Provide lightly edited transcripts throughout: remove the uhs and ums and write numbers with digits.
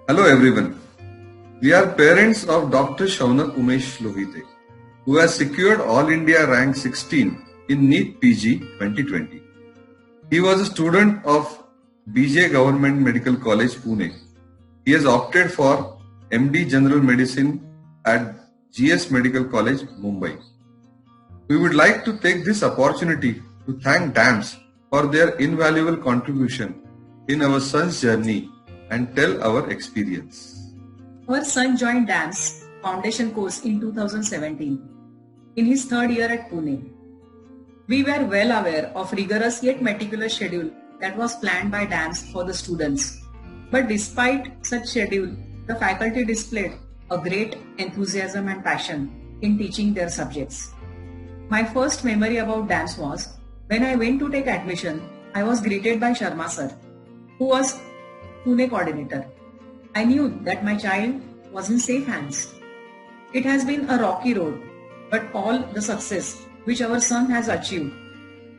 Hello everyone. We are parents of Dr. Shaunak Umesh Lohite, who has secured All India rank 16 in NEET PG 2020. He was a student of BJ Government Medical College, Pune. He has opted for MD General Medicine at GS Medical College, Mumbai. We would like to take this opportunity to thank DAMS for their invaluable contribution in our son's journey and tell our experience. Our son joined DAMS foundation course in 2017 in his third year at Pune. We were well aware of rigorous yet meticulous schedule that was planned by DAMS for the students. But despite such schedule, the faculty displayed a great enthusiasm and passion in teaching their subjects. My first memory about DAMS was when I went to take admission, I was greeted by Sharma sir, who was Pune coordinator. I knew that my child was in safe hands. It has been a rocky road, but all the success which our son has achieved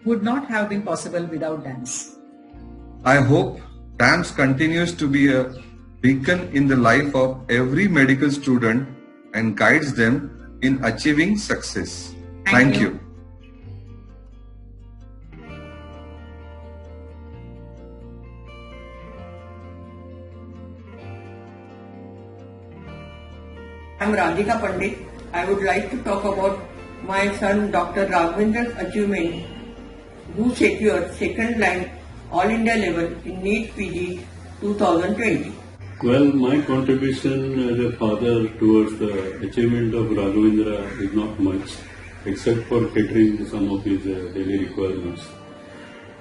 would not have been possible without DAMS. I hope DAMS continues to be a beacon in the life of every medical student and guides them in achieving success. Thank you. I'm Radhika Pandit. I would like to talk about my son Dr. Raghavendra's achievement, who secured second rank All India level in NEET PG 2020. Well, my contribution as a father towards the achievement of Raghavendra is not much, except for catering some of his daily requirements.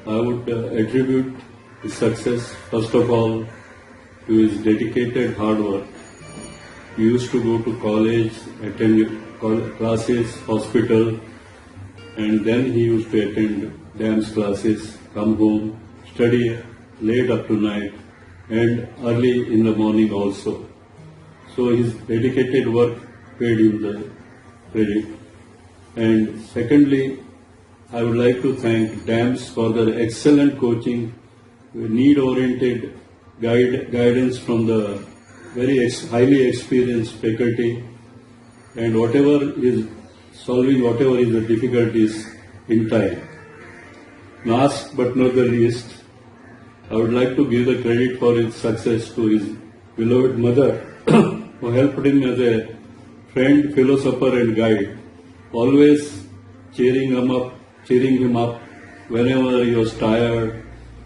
I would attribute his success, first of all, to his dedicated hard work. He used to go to college, attend classes, hospital, and then he used to attend DAMS classes, come home, study late up to night, and early in the morning also. So his dedicated work paid him the credit. And secondly, I would like to thank DAMS for their excellent coaching, need-oriented guidance from the very highly experienced faculty, and solving whatever is the difficulties in time. Last but not the least, I would like to give the credit for his success to his beloved mother, who helped him as a friend, philosopher and guide, always cheering him up whenever he was tired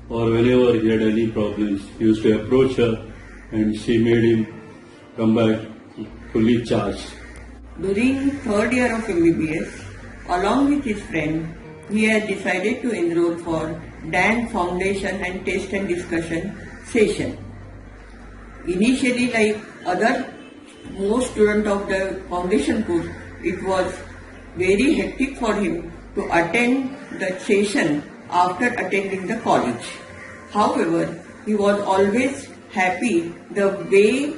or whenever he had any problems. He used to approach her and she made him come back fully charged. During third year of MBBS, along with his friend, he had decided to enroll for DAMS Foundation and Test and Discussion session. Initially, like most students of the foundation course, it was very hectic for him to attend the session after attending the college. However, he was always happy the way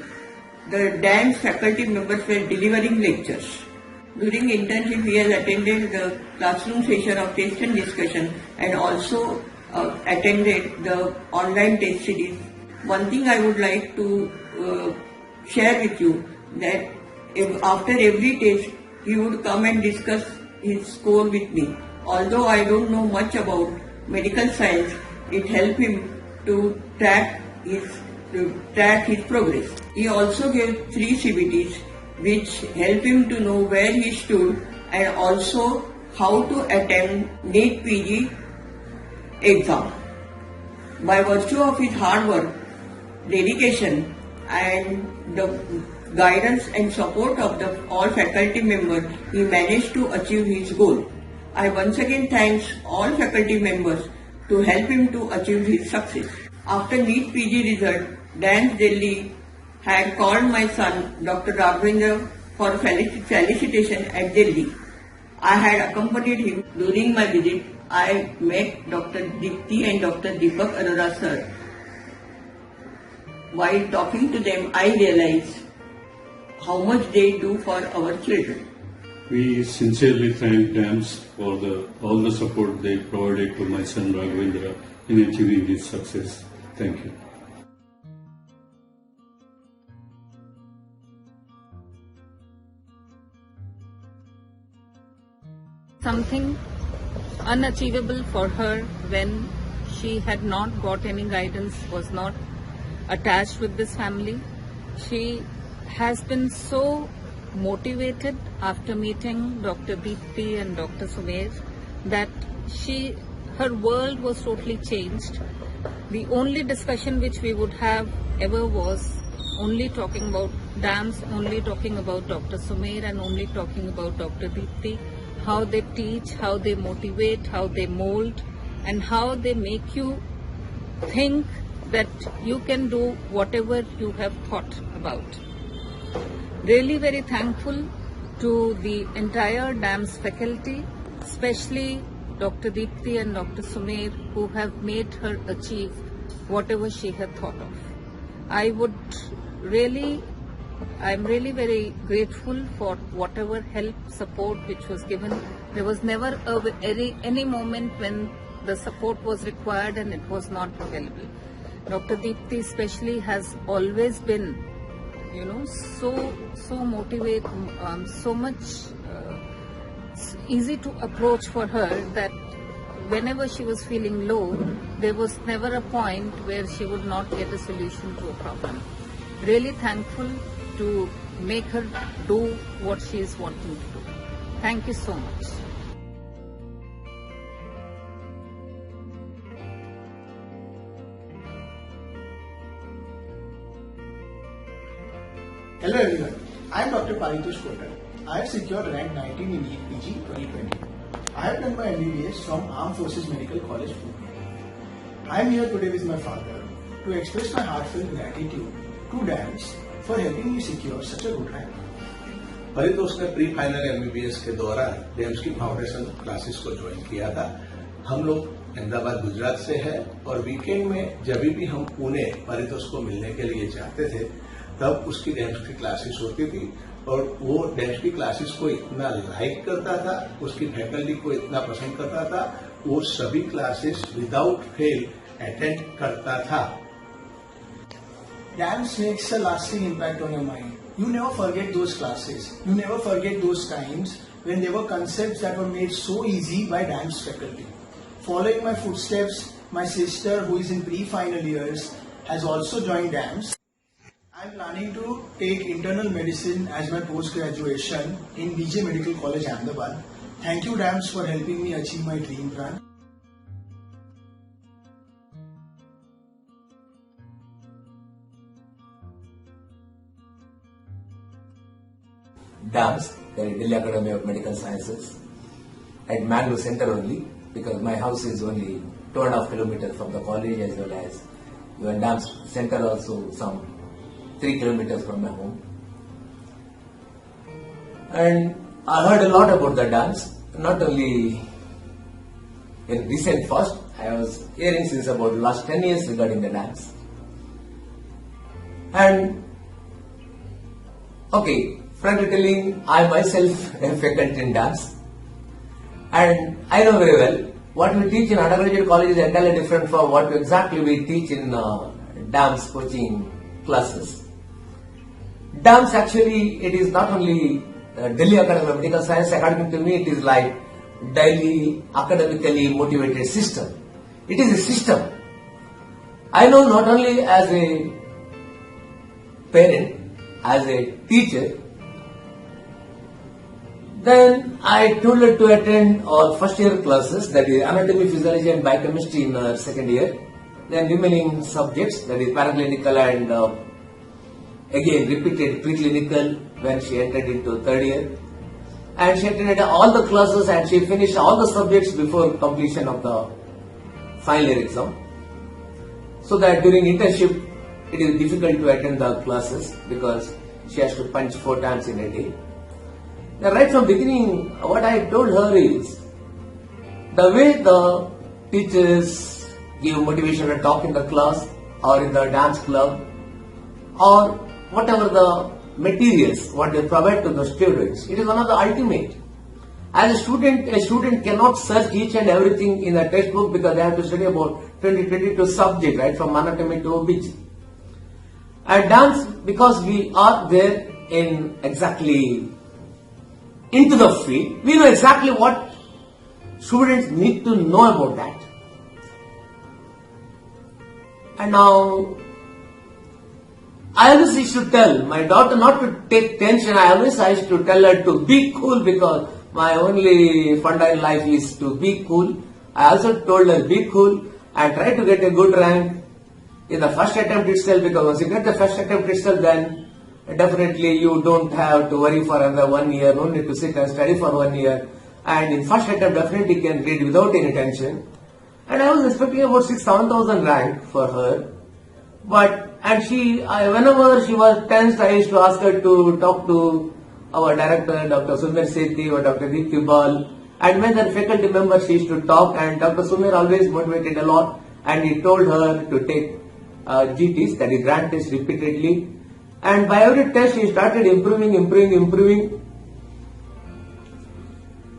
the DAMS faculty members were delivering lectures. During internship, he has attended the classroom session of test and discussion and also attended the online test series. One thing I would like to share with you, that after every test, he would come and discuss his score with me. Although I don't know much about medical science, it helped him to track his progress. He also gave 3 CBTs which helped him to know where he stood and also how to attempt NEET PG exam. By virtue of his hard work, dedication and the guidance and support of all faculty members, he managed to achieve his goal. I once again thank all faculty members to help him to achieve his success. After NEET PG result, DAMS Delhi had called my son Dr. Raghavendra for felicitation at Delhi. I had accompanied him. During my visit, I met Dr. Dipti and Dr. Deepak Arora sir. While talking to them, I realized how much they do for our children. We sincerely thank DAMS for all the support they provided to my son Raghavendra in achieving his success. Thank you. something unachievable for her when she had not got any guidance, was not attached with this family. She has been so motivated after meeting Dr. Deepti and Dr. Sumer that her world was totally changed. The only discussion which we would have ever was only talking about dams, only talking about Dr. Sumer and only talking about Dr. Deepti, how they teach, how they motivate, how they mold and how they make you think that you can do whatever you have thought about. Really very thankful to the entire DAMS faculty, especially Dr. Deepti and Dr. Sumer, who have made her achieve whatever she had thought of. I'm really very grateful for whatever help, support which was given. There was never any moment when the support was required and it was not available. Dr. Deepti especially has always been, so motivate, so much easy to approach for her that whenever she was feeling low, there was never a point where she would not get a solution to a problem. Really thankful to make her do what she is wanting to do. Thank you so much. Hello everyone, I am Dr. Paritosh Kotak. I have secured rank 19 in NEET PG 2020. I have done my MBBS from Armed Forces Medical College, Pune. I am here today with my father to express my heartfelt gratitude to DAMS for helping me secure such a good rank. Paritosh ने pre final MBBS के दौरान DIMMs की foundation classes को join किया था। हम लोग अहमदाबाद गुजरात से हैं और वीकेंड में जब भी हम पुणे परितोष को मिलने के लिए जाते थे तब उसकी डेम्स की क्लासेस होती थी और वो डेम्स की क्लासेस को इतना लाइक करता था, उसकी फैकल्टी को इतना पसंद करता था, वो सभी क्लासेस विदाउट फेल अटेंड करता था। DAMS makes a lasting impact on your mind. You never forget those classes. You never forget those times when there were concepts that were made so easy by DAMS faculty. Following my footsteps, my sister, who is in pre-final years, has also joined DAMS. I am planning to take internal medicine as my post-graduation in BJ Medical College, Ahmedabad. Thank you, DAMS, for helping me achieve my dream plan. DAMS, the Delhi Academy of Medical Sciences, at Mangalore Center only, because my house is only 2.5 kilometers from the college as well as your DAMS Center also some 3 kilometers from my home. And I heard a lot about the DAMS, not only in recent past, I was hearing since about last 10 years regarding the DAMS. And okay, frankly telling, I myself am faculty in DAMS, and I know very well what we teach in undergraduate college is entirely different from what exactly we teach in DAMS coaching classes. DAMS actually, it is not only Delhi Academy of Medical Science. According to me, it is like daily academically motivated system. It is a system. I know not only as a parent, as a teacher. Then I told her to attend all first year classes, that is anatomy, physiology and biochemistry in second year. Then remaining subjects, that is paraclinical and again repeated preclinical when she entered into third year. And she attended all the classes and she finished all the subjects before completion of the final year exam. So that during internship it is difficult to attend the classes because she has to punch 4 times in a day. Now, right from beginning, what I told her is, the way the teachers give motivation to talk in the class or in the dance club or whatever the materials what they provide to the students, it is one of the ultimate. As a student cannot search each and everything in the textbook because they have to study about 22 subjects, right, from anatomy to OBG. At dance, because we are there in exactly into the field, we know exactly what Students need to know about that. And now, I always used to tell my daughter not to take tension. I used to tell her to be cool, because my only funda in life is to be cool. I also told her be cool and try to get a good rank in the first attempt itself, because once you get the first attempt itself, then definitely you don't have to worry for another 1 year, no need to sit and study for 1 year. And in first attempt definitely can read without any tension. And I was expecting about 6,000-7,000 rank for her. And whenever she was tensed, I used to ask her to talk to our director, Dr. Sumer Sethi or Dr. Deepti Bal. And when the faculty members, she used to talk, and Dr. Sumer always motivated a lot, and he told her to take GTs, that is grand tests, repeatedly. And by every test, she started improving.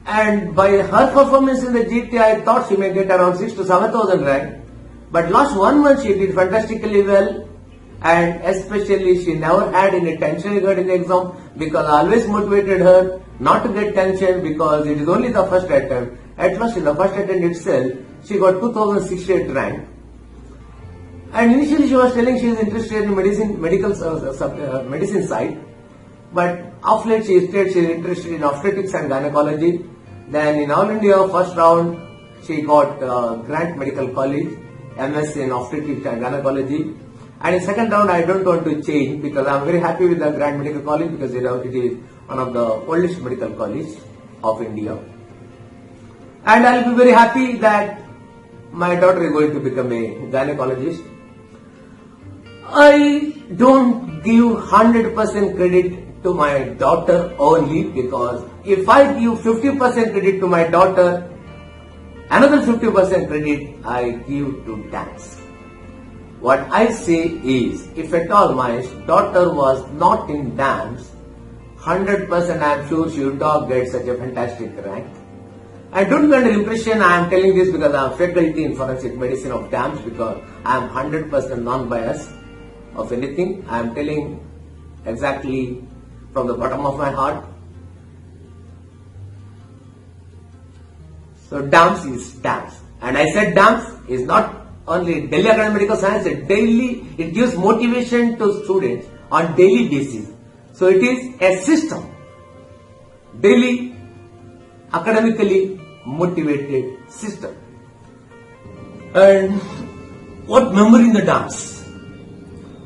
And by her performance in the GT, I thought she may get around 6,000 to 7,000 rank. But last 1 month, she did fantastically well. And especially, she never had any tension regarding the exam, because I always motivated her not to get tension, because it is only the first attempt. At first, in the first attempt itself, she got 2068 rank. And initially, she was telling she is interested in medicine side. But of late, she said she is interested in obstetrics and gynecology. Then in All India first round, she got Grant Medical College, MS in obstetrics and gynecology. And in second round, I don't want to change, because I am very happy with the Grant Medical College, because it is one of the oldest medical colleges of India. And I will be very happy that my daughter is going to become a gynecologist. I don't give 100% credit to my daughter only, because if I give 50% credit to my daughter, another 50% credit I give to dance. What I say is, if at all my daughter was not in dance, 100% I am sure she would not get such a fantastic rank. I don't get the impression I am telling this because I am faculty in forensic medicine of dance, because I am 100% non-biased of anything. I am telling exactly from the bottom of my heart. So dance is dance. And I said dance is not only Delhi Academic Medical Science, it gives motivation to students on daily basis. So it is a system, daily academically motivated system. And what memory in the dance?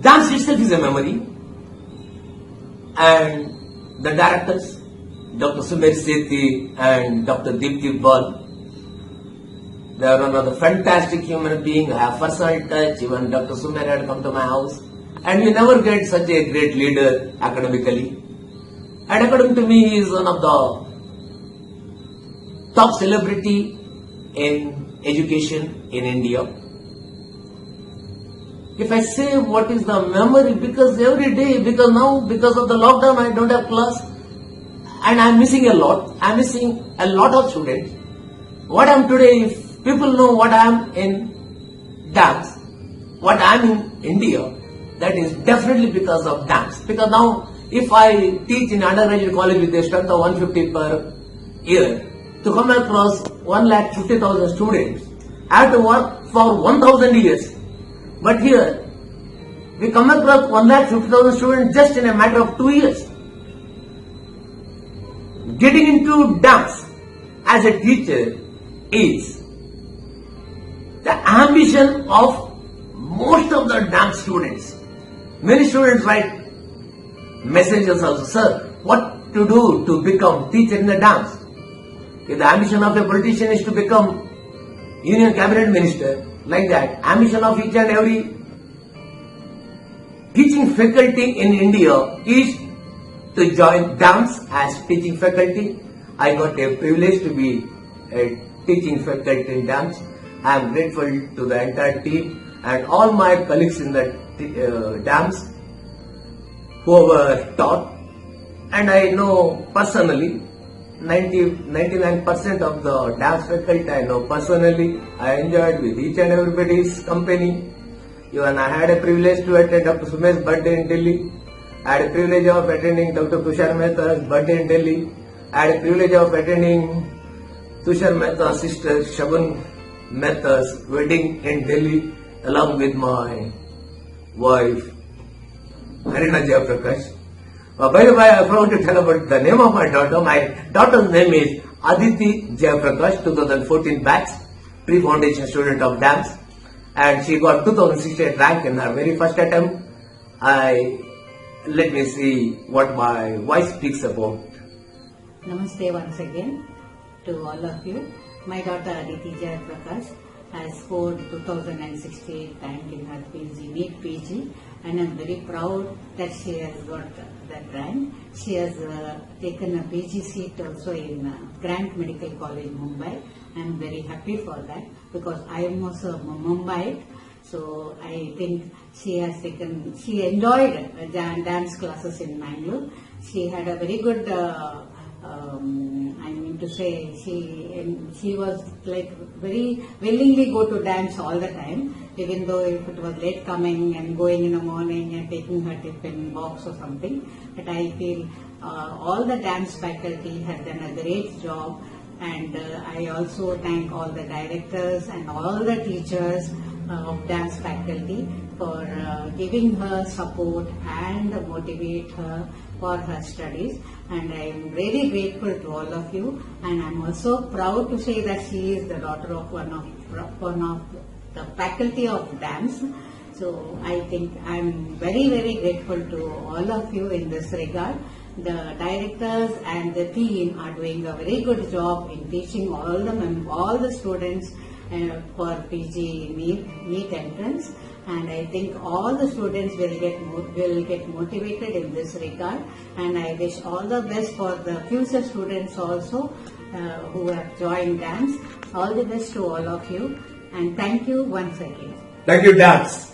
Dance itself is a memory. And the directors, Dr. Sumer Sethi and Dr. Deepti Bal, they are one of the fantastic human beings. I have personal touch. Even Dr. Sumer had come to my house. And you never get such a great leader academically. And according to me, he is one of the top celebrity in education in India. If I say what is the memory, because every day, because now, because of the lockdown, I don't have class. And I am missing a lot. I am missing a lot of students. What I am today, if people know what I am in dance, what I am in India, that is definitely because of dance. Because now, if I teach in undergraduate college with a strength of 150 per year, to come across 1,50,000 students, I have to work for 1,000 years. But here, we come across 1,50,000 students just in a matter of 2 years. Getting into dance as a teacher is the ambition of most of the dance students. Many students write messages also, sir, what to do to become teacher in the dance? If the ambition of a politician is to become union cabinet minister, like that, ambition of each and every teaching faculty in India is to join dance as teaching faculty. I got a privilege to be a teaching faculty in dance. I am grateful to the entire team and all my colleagues in the dance who were taught. And I know personally 99% of the dance faculty I know personally. I enjoyed with each and everybody's company. Even I had a privilege to attend Dr. Sumer's birthday in Delhi. I had a privilege of attending Dr. Tushar Mehta's birthday in Delhi. I had a privilege of attending Tushar Mehta's sister Shagun Mehta's wedding in Delhi along with my wife Harina Jayaprakash. By the way, I forgot to tell about the name of my daughter. My daughter's name is Aditi Jayaprakash, 2014 batch, pre-foundation student of dance, and she got 2068 rank in her very first attempt. Let me see what my wife speaks about. Namaste once again to all of you. My daughter Aditi Jayaprakash has scored 2068 rank in her PG, NEET PG, and I'm very proud that she has got that rank. She has taken a PG seat also in Grant Medical College, Mumbai. I'm very happy for that because I am also a Mumbaite. So I think she enjoyed dance classes in Mangalore. She had a very good, she was like very willingly go to dance all the time, even though if it was late coming and going in the morning and taking her tiffin box or something. But I feel all the dance faculty have done a great job, and I also thank all the directors and all the teachers of dance faculty for giving her support and motivate her for her studies, and I am very grateful to all of you, and I am also proud to say that she is the daughter of one of the faculty of dance. So I think I am very, very grateful to all of you in this regard. The directors and the team are doing a very good job in teaching all the students for PG NEET entrance, and I think all the students will get motivated in this regard, and I wish all the best for the future students also who have joined dance. All the best to all of you, and thank you once again. Thank you, dance.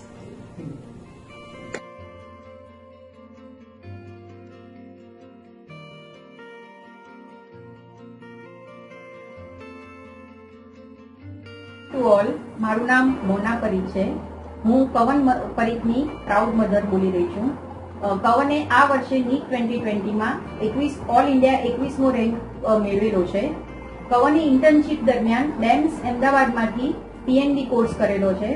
To all, મારું નામ મોના પરીખ છે. હું કવન પરીખની proud mother બોલી રહી છું. કવને આ વર્ષે NEET 2020માં all India 21મો rank મેળવેલો છે. કવને ઇન્ટર્નશીપ દરમિયાન ડેમ્સ અમદાવાદમાંથી PND કોર્સ કરેલો છે.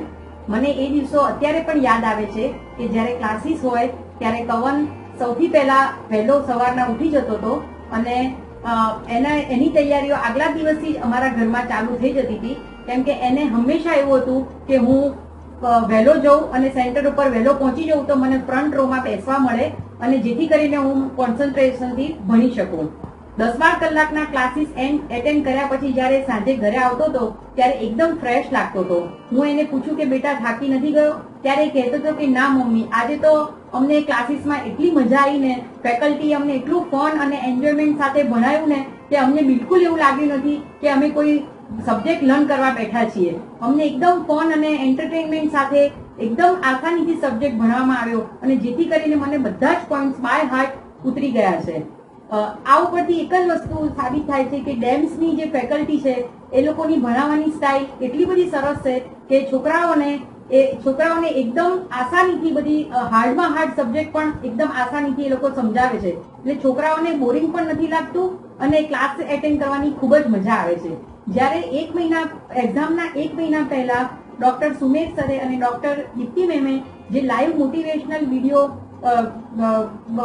મને એ દિવસો અત્યારે પણ યાદ આવે છે કે જ્યારે ક્લાસીસ હોય ત્યારે કવન સૌથી પહેલા વહેલો સવારના ઉઠી જતો હતો, અને એની તૈયારીઓ આગલા દિવસથી જ અમારા ઘરમાં ચાલુ થઈ જતી હતી, કેમ કે એને હંમેશા એવું હતું કે હું વહેલો જઉં અને સેન્ટર ઉપર વહેલો પહોંચી જઉં તો મને ફ્રન્ટ રોમાં બેસવા મળે, અને જેથી કરીને હું કોન્સન્ટ્રેશનથી ભણી શકું. 10-12 કલાકના ક્લાસીસ એટેન્ડ કર્યા પછી જ્યારે સાંજે ઘરે આવતો હતો ત્યારે એકદમ ફ્રેશ લાગતો હતો. હું એને પૂછું કે બેટા થાકી નથી ગયો? ત્યારે કહેતો હતો કે ના મમ્મી, આજે તો અમને ક્લાસીસમાં એટલી મજા આવી ને, ફેકલ્ટી અમને એટલું ફન અને એન્જોયમેન્ટ સાથે ભણાવ્યું ને કે અમને બિલકુલ એવું લાગ્યું નથી કે અમે કોઈ સબ્જેક્ટ લર્ન કરવા બેઠા છીએ. અમને એકદમ ફન અને એન્ટરટેનમેન્ટ સાથે એકદમ આસાનીથી સબ્જેક્ટ ભણવામાં આવ્યો, અને જેથી કરીને મને બધા જ પોઈન્ટ્સ બાય હાર્ટ ઉતરી ગયા છે. આ ઉપરથી એક જ વસ્તુ સાબિત થાય છે કે ડેમ્સની જે ફેકલ્ટી છે એ લોકોની ભણાવવાની સ્ટાઇલ એટલી બધી સરસ છે કે છોકરાઓને એકદમ આસાનીથી બધી હાર્ડમાં હાર્ડ સબ્જેક્ટ પણ એકદમ આસાનીથી એ લોકો સમજાવે છે. એટલે છોકરાઓને બોરિંગ પણ નથી લાગતું, અને ક્લાસ એટેન્ડ કરવાની ખૂબ જ મજા આવે છે. જ્યારે એક્ઝામના 1 મહિના પહેલા ડોક્ટર સુમેશ સરે અને ડોક્ટર દીપ્તિ મેમે જે લાઈવ મોટિવેશનલ વિડીયો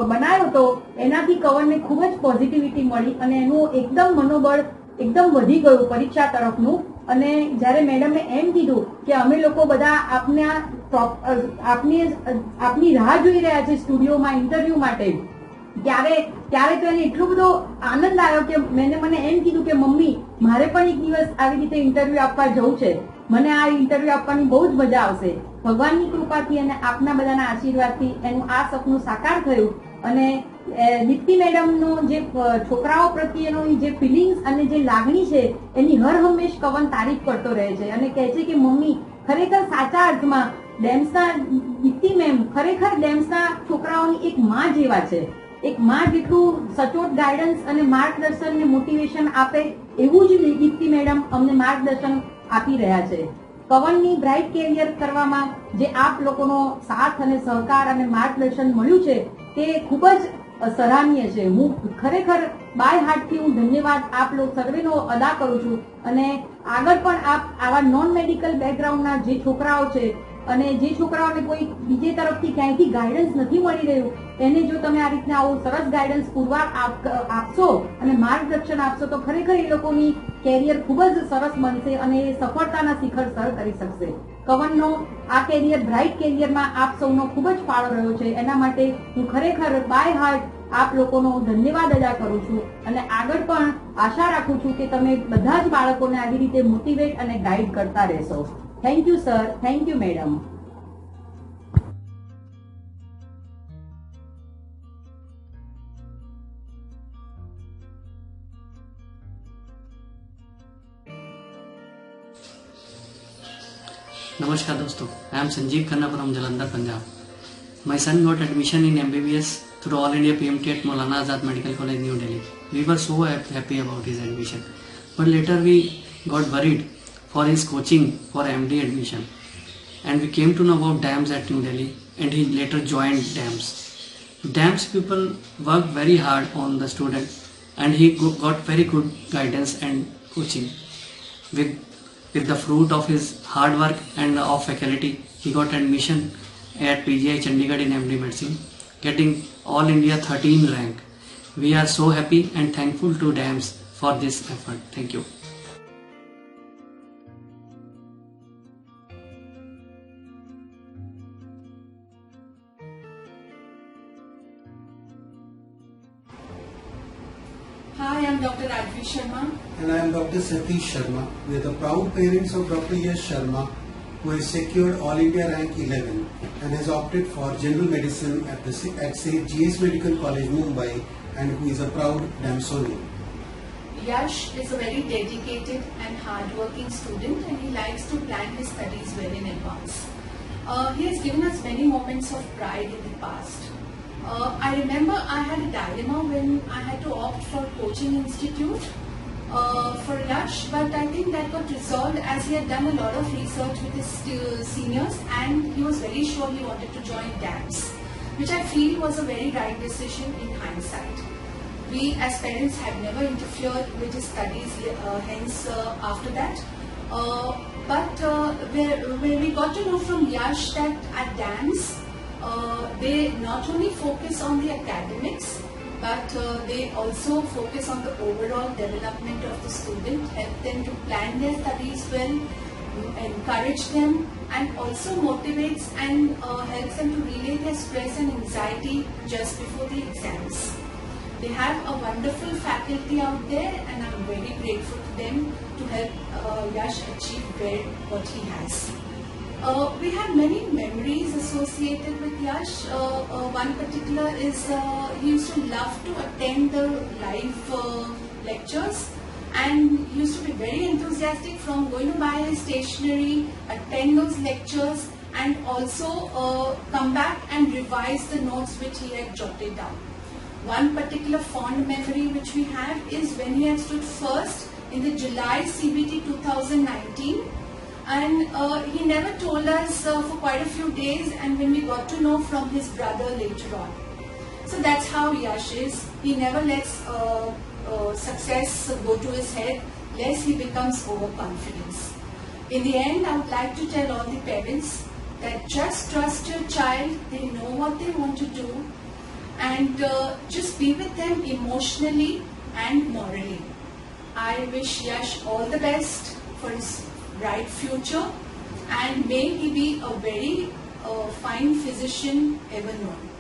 બનાવ્યો હતો, એનાથી કવરને ખૂબ જ પોઝિટિવિટી મળી, અને એનું એકદમ મનોબળ એકદમ વધી ગયું પરીક્ષા તરફનું. અને જ્યારે મેડમે એમ કીધું કે અમે લોકો બધા આપની રાહ જોઈ રહ્યા છે સ્ટુડિયોમાં ઇન્ટરવ્યુ માટે, ત્યારે તો એને એટલો બધો આનંદ આવ્યો કે મને એમ કીધું કે મમ્મી, મારે પણ એક દિવસ આવી રીતે ઇન્ટરવ્યુ આપવા જવું છે. મને આ ઇન્ટરવ્યુ આપવાની બહુ જ મજા આવશે. ભગવાનની કૃપાથી અને આપના બધાના આશીર્વાદથી એનું આ સપનું સાકાર થયું. અને દીપ્તિ મેડમનો જે છોકરાઓ પ્રત્યેનો જે ફિલિંગ્સ અને જે લાગણી છે એની હર હંમેશ કવન તારીફ કરતો રહે છે, અને કહે છે કે મમ્મી, ખરેખર સાચા અર્થમાં ડેમ્સના દીપ્તિ મેમ ખરેખર ડેમ્સના છોકરાઓની એક માં જેવા છે. એક માં જેટલું સચોટ ગાઈડન્સ અને માર્ગદર્શન ને મોટિવેશન આપે એવું જ દીપ્તિ મેડમ અમને માર્ગદર્શન આપી રહ્યા છે. કવનની બ્રાઇટ કેરિયર કરવામાં જે આપ લોકોનો સાથ અને સહકાર અને માર્ગદર્શન મળ્યું છે તે ખૂબ જ સરાહનીય છે. હું ખરેખર બાય હાર્ટથી હું ધન્યવાદ આપ લોકો સર્વેનો અદા કરું છું. અને આગળ પણ આપ આવા નોન મેડિકલ બેકગ્રાઉન્ડના જે છોકરાઓ છે અને જે છોકરાઓને કોઈ બીજે તરફથી ક્યાંયથી ગાઈડન્સ નથી મળી રહ્યું, એને જો તમે આ રીતના આવું સરસ ગાઈડન્સ પુરવાર આપશો અને માર્ગદર્શન આપશો તો ખરેખર એ લોકોની કેરિયર ખૂબ જ સરસ બનશે અને એ સફળતાના શિખર સર કરી શકશે. કવનનો આ કેરિયર બ્રાઇટ કેરિયરમાં આપ સૌનો ખૂબ જ ફાળો રહ્યો છે. એના માટે હું ખરેખર બાય હાર્ટ આપ લોકોનો ધન્યવાદ અદા કરું છું અને આગળ પણ આશા રાખું છું કે તમે બધા જ બાળકોને આવી રીતે મોટિવેટ અને ગાઈડ કરતા રહેશો. Thank you sir. Thank you madam. Namaskar dosto, I am Sanjeev Khanna from Jalandhar, Punjab. My son got admission in MBBS through All India PMT at Maulana Azad Medical College, New Delhi. We were so happy about his admission. But later we got worried for his coaching for MD admission. And we came to know about DAMS at New Delhi and he later joined DAMS. DAMS people worked very hard on the student and he got very good guidance and coaching. With the fruit of his hard work and of faculty, he got admission at PGI Chandigarh in MD Medicine, getting All India 13 rank. We are so happy and thankful to DAMS for this effort. Thank you. Hi, I am Dr. Advi Sharma. And I am Dr. Satish Sharma. We are the proud parents of Dr. Yash Sharma, who has secured All India rank 11 and has opted for general medicine at St. GS Medical College, Mumbai, and who is a proud Damsonian. Yash is a very dedicated and hard-working student and he likes to plan his studies well in advance. He has given us many moments of pride in the past. I remember I had a dilemma when I had to opt for coaching institute for Yash, but I think that got resolved as he had done a lot of research with his seniors and he was very sure he wanted to join DAMS, which I feel was a very right decision in hindsight. We as parents have never interfered with his studies hence after that. But when we got to know from Yash that at DAMS, they not only focus on the academics, but they also focus on the overall development of the student, help them to plan their studies well, encourage them, and also motivates and helps them to relay their stress and anxiety just before the exams. They have a wonderful faculty out there and I'm very grateful to them to help Yash achieve what he has. We have many memories associated with Yash. One particular is he used to love to attend the live lectures and he used to be very enthusiastic from going to buy his stationery, attend those lectures and also come back and revise the notes which he had jotted down. One particular fond memory which we have is when he had stood first in the July CBT 2019. And he never told us for quite a few days and when we got to know from his brother later on. So that's how Yash is. He never lets success go to his head lest he becomes overconfident. In the end, I would like to tell all the parents that just trust your child, they know what they want to do and just be with them emotionally and morally. I wish Yash all the best for his bright future and may he be a very fine physician ever known.